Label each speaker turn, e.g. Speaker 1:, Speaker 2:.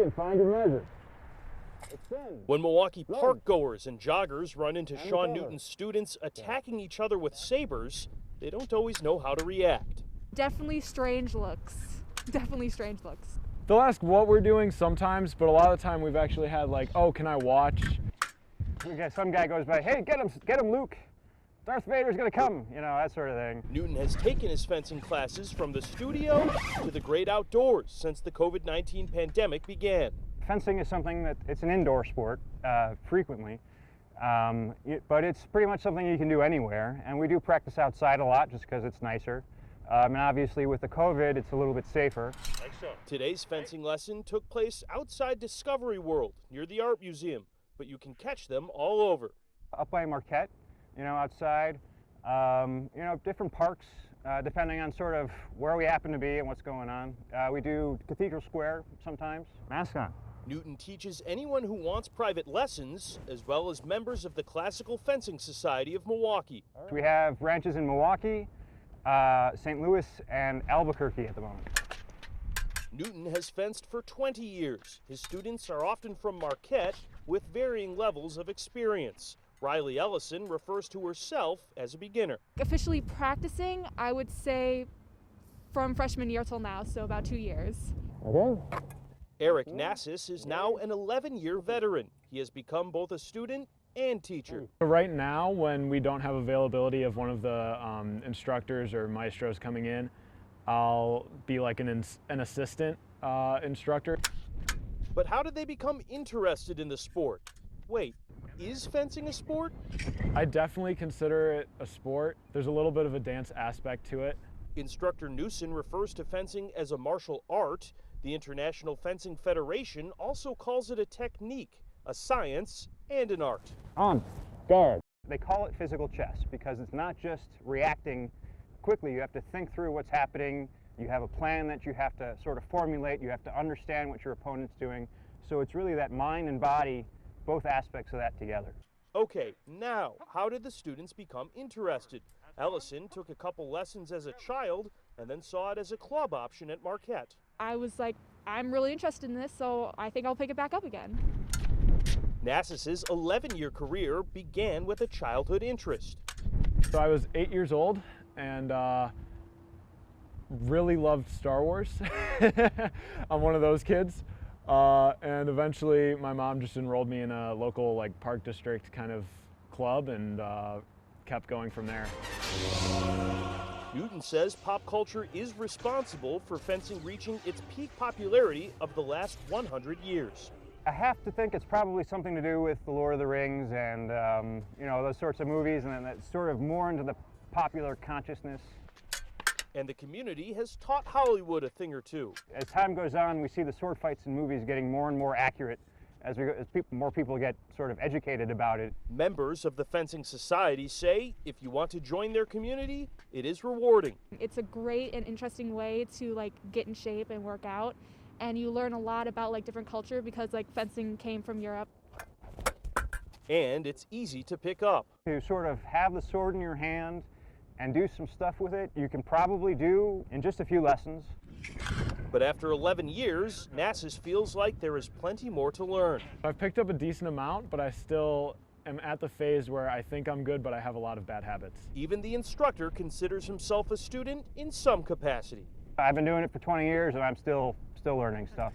Speaker 1: and find your measure. Extend.
Speaker 2: When Milwaukee park goers and joggers run into Sean Newton's students attacking each other with sabers, they don't always know how to react.
Speaker 3: Definitely strange looks. Definitely strange looks.
Speaker 4: They'll ask what we're doing sometimes, but a lot of the time we've actually had like, oh, can I watch?
Speaker 1: Some guy goes by, hey, get him, Luke. Darth Vader's gonna come, you know, that sort of thing.
Speaker 2: Newton has taken his fencing classes from the studio to the great outdoors since the COVID-19 pandemic began.
Speaker 1: Fencing is something that, it's an indoor sport, frequently, but it's pretty much something you can do anywhere, and we do practice outside a lot just because it's nicer. And obviously with the COVID, it's a little bit safer.
Speaker 2: Today's fencing lesson took place outside Discovery World near the Art Museum, but you can catch them all over.
Speaker 1: Up by Marquette, you know, outside, you know, different parks, depending on sort of where we happen to be and what's going on. We do Cathedral Square sometimes. Mask on.
Speaker 2: Newton teaches anyone who wants private lessons, as well as members of the Classical Fencing Society of Milwaukee.
Speaker 1: We have branches in Milwaukee, St. Louis, and Albuquerque at the moment.
Speaker 2: Newton has fenced for 20 years. His students are often from Marquette with varying levels of experience. Riley Ellison refers to herself as a beginner.
Speaker 3: Officially practicing, I would say from freshman year till now, so about 2 years.
Speaker 1: Okay.
Speaker 2: Eric Nassis is now an 11-year veteran. He has become both a student and teacher.
Speaker 4: Right now, when we don't have availability of one of the instructors or maestros coming in, I'll be like an assistant instructor.
Speaker 2: But how did they become interested in the sport? Wait, is fencing a sport?
Speaker 4: I definitely consider it a sport. There's a little bit of a dance aspect to it.
Speaker 2: Instructor Newson refers to fencing as a martial art. The International Fencing Federation also calls it a technique, a science, and an art.
Speaker 1: On guard. They call it physical chess because it's not just reacting quickly. You have to think through what's happening. You have a plan that you have to sort of formulate. You have to understand what your opponent's doing. So it's really that mind and body, both aspects of that together.
Speaker 2: Okay, now, how did the students become interested? Ellison took a couple lessons as a child and then saw it as a club option at Marquette.
Speaker 3: I was like, I'm really interested in this, so I think I'll pick it back up again.
Speaker 2: Nassis's 11-year career began with a childhood interest.
Speaker 4: So I was 8 years old and really loved Star Wars. I'm one of those kids. And eventually my mom just enrolled me in a local like park district kind of club and kept going from there.
Speaker 2: Newton says pop culture is responsible for fencing reaching its peak popularity of the last 100 years.
Speaker 1: I have to think it's probably something to do with the Lord of the Rings and you know, those sorts of movies, and then that's sort of more into the popular consciousness.
Speaker 2: And the community has taught Hollywood a thing or two.
Speaker 1: As time goes on, we see the sword fights in movies getting more and more accurate as more people get sort of educated about it.
Speaker 2: Members of the Fencing Society say if you want to join their community, it is rewarding.
Speaker 3: It's a great and interesting way to like get in shape and work out, and you learn a lot about like different culture because like fencing came from Europe.
Speaker 2: And it's easy to pick up.
Speaker 1: To sort of have the sword in your hand and do some stuff with it, you can probably do in just a few lessons.
Speaker 2: But after 11 years, Nassis feels like there is plenty more to learn.
Speaker 4: I've picked up a decent amount, but I still am at the phase where I think I'm good, but I have a lot of bad habits.
Speaker 2: Even the instructor considers himself a student in some capacity.
Speaker 1: I've been doing it for 20 years and I'm still learning stuff.